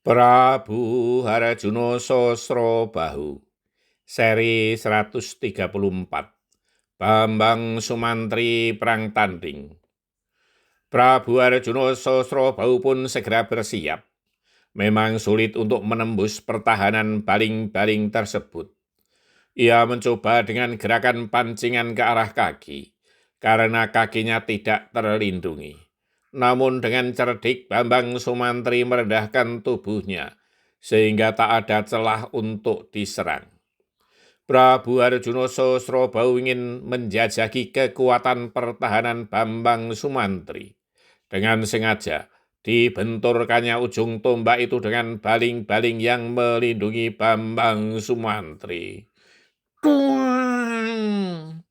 Prabu Harjuno Sosrobahu, seri 134, Bambang Sumantri Perang Tanding. Prabu Harjuno Sosrobahu pun segera bersiap. Memang sulit untuk menembus pertahanan baling-baling tersebut. Ia mencoba dengan gerakan pancingan ke arah kaki, karena kakinya tidak terlindungi. Namun dengan cerdik Bambang Sumantri merendahkan tubuhnya, sehingga tak ada celah untuk diserang. Prabu Harjuno Sosrobahu ingin menjajaki kekuatan pertahanan Bambang Sumantri. Dengan sengaja, dibenturkannya ujung tombak itu dengan baling-baling yang melindungi Bambang Sumantri. Tuang!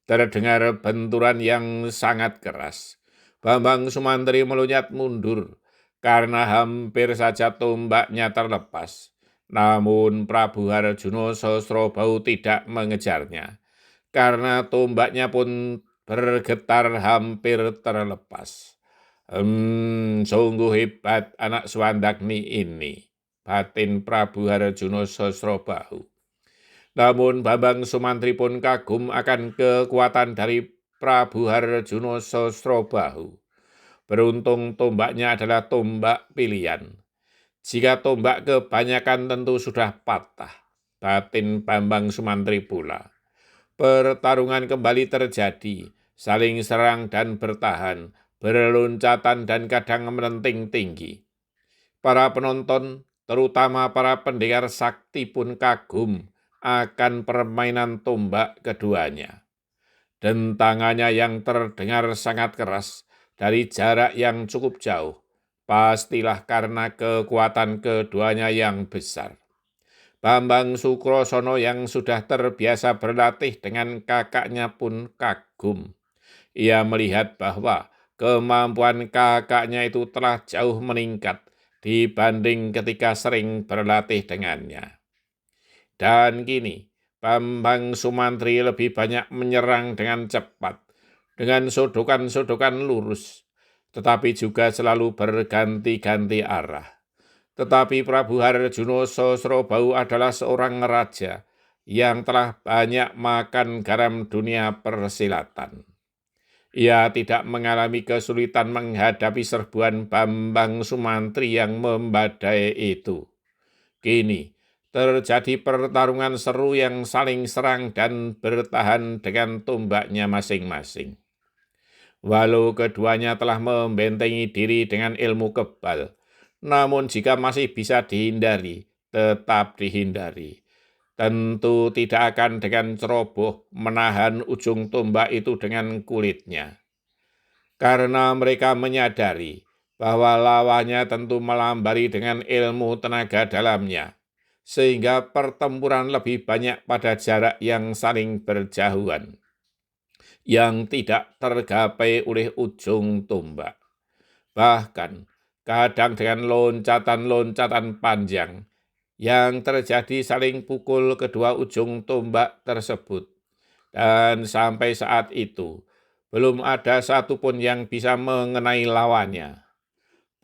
Terdengar benturan yang sangat keras. Bambang Sumantri meloncat mundur karena hampir saja tombaknya terlepas. Namun Prabu Harjuno Sosrobahu tidak mengejarnya, karena tombaknya pun bergetar hampir terlepas. Sungguh hebat anak Swandagni ini, batin Prabu Harjuno Sosrobahu. Namun Bambang Sumantri pun kagum akan kekuatan dari Prabu Harjuno Sosrobahu. Beruntung tombaknya adalah tombak pilihan. Jika tombak kebanyakan tentu sudah patah, batin Bambang Sumantri pula. Pertarungan kembali terjadi, saling serang dan bertahan, berloncatan dan kadang melenting tinggi. Para penonton, terutama para pendekar sakti pun kagum akan permainan tombak keduanya. Dentangannya yang terdengar sangat keras dari jarak yang cukup jauh, pastilah karena kekuatan keduanya yang besar. Bambang Sukrosono yang sudah terbiasa berlatih dengan kakaknya pun kagum. Ia melihat bahwa kemampuan kakaknya itu telah jauh meningkat dibanding ketika sering berlatih dengannya. Dan kini, Bambang Sumantri lebih banyak menyerang dengan cepat, dengan sodokan-sodokan lurus, tetapi juga selalu berganti-ganti arah. Tetapi Prabu Harjuno Sosrobahu adalah seorang raja yang telah banyak makan garam dunia persilatan. Ia tidak mengalami kesulitan menghadapi serbuan Bambang Sumantri yang membadai itu. Kini, terjadi pertarungan seru yang saling serang dan bertahan dengan tombaknya masing-masing. Walau keduanya telah membentengi diri dengan ilmu kebal, namun jika masih bisa dihindari, tetap dihindari. Tentu tidak akan dengan ceroboh menahan ujung tombak itu dengan kulitnya. Karena mereka menyadari bahwa lawannya tentu melambari dengan ilmu tenaga dalamnya, sehingga pertempuran lebih banyak pada jarak yang saling berjauhan, yang tidak tergapai oleh ujung tombak. Bahkan, kadang dengan loncatan-loncatan panjang, yang terjadi saling pukul kedua ujung tombak tersebut. Dan sampai saat itu, belum ada satupun yang bisa mengenai lawannya.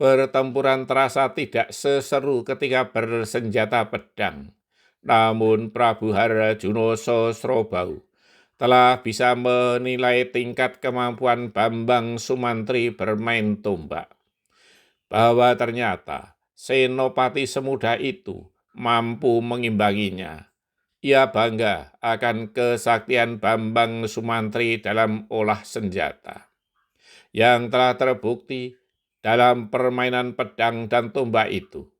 Pertempuran terasa tidak seseru ketika bersenjata pedang. Namun Prabu Harjuno Sosrobahu telah bisa menilai tingkat kemampuan Bambang Sumantri bermain tombak. Bahwa ternyata senopati semudah itu mampu mengimbanginya. Ia bangga akan kesaktian Bambang Sumantri dalam olah senjata, yang telah terbukti dalam permainan pedang dan tombak itu.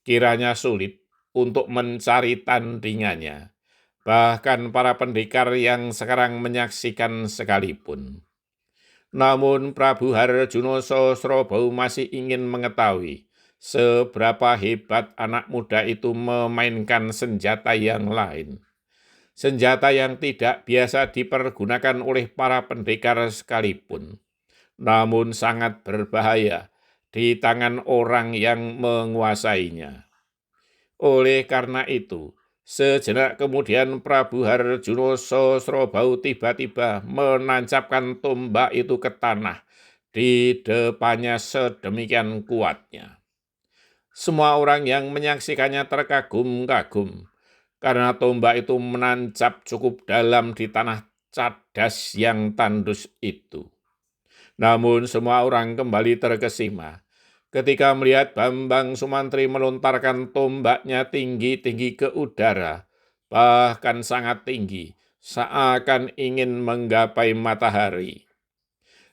Kiranya sulit untuk mencari tandingannya, bahkan para pendekar yang sekarang menyaksikan sekalipun. Namun Prabu Harjuno Sosrobahu masih ingin mengetahui seberapa hebat anak muda itu memainkan senjata yang lain. Senjata yang tidak biasa dipergunakan oleh para pendekar sekalipun, namun sangat berbahaya di tangan orang yang menguasainya. Oleh karena itu, sejenak kemudian Prabu Harjuno Sosrobahu tiba-tiba menancapkan tombak itu ke tanah di depannya sedemikian kuatnya. Semua orang yang menyaksikannya terkagum-kagum, karena tombak itu menancap cukup dalam di tanah cadas yang tandus itu. Namun semua orang kembali terkesima ketika melihat Bambang Sumantri melontarkan tombaknya tinggi-tinggi ke udara, bahkan sangat tinggi, seakan ingin menggapai matahari.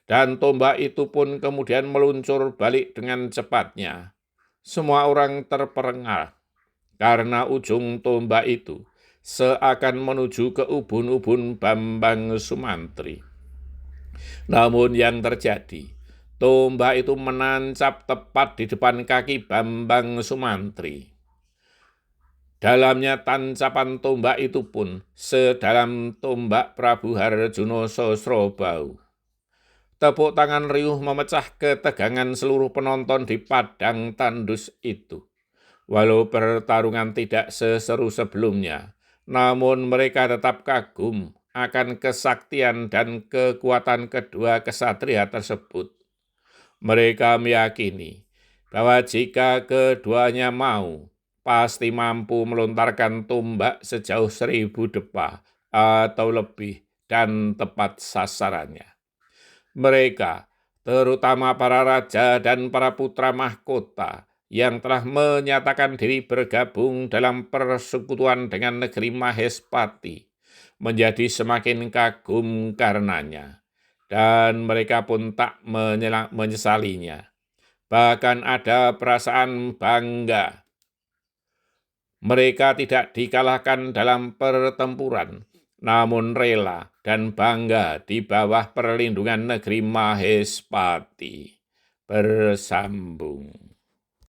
Dan tombak itu pun kemudian meluncur balik dengan cepatnya. Semua orang terperangah karena ujung tombak itu seakan menuju ke ubun-ubun Bambang Sumantri. Namun yang terjadi, tombak itu menancap tepat di depan kaki Bambang Sumantri. Dalamnya tancapan tombak itu pun sedalam tombak Prabu Harjuno Sosrobau. Tepuk tangan riuh memecah ketegangan seluruh penonton di padang tandus itu. Walau pertarungan tidak seseru sebelumnya, namun mereka tetap kagum akan kesaktian dan kekuatan kedua kesatria tersebut. Mereka meyakini bahwa jika keduanya mau, pasti mampu melontarkan tombak sejauh 1000 depa atau lebih dan tepat sasarannya. Mereka, terutama para raja dan para putra mahkota yang telah menyatakan diri bergabung dalam persekutuan dengan negeri Mahespati, menjadi semakin kagum karenanya, dan mereka pun tak menyesalinya. Bahkan ada perasaan bangga. Mereka tidak dikalahkan dalam pertempuran, namun rela dan bangga di bawah perlindungan negeri Mahespati. Bersambung.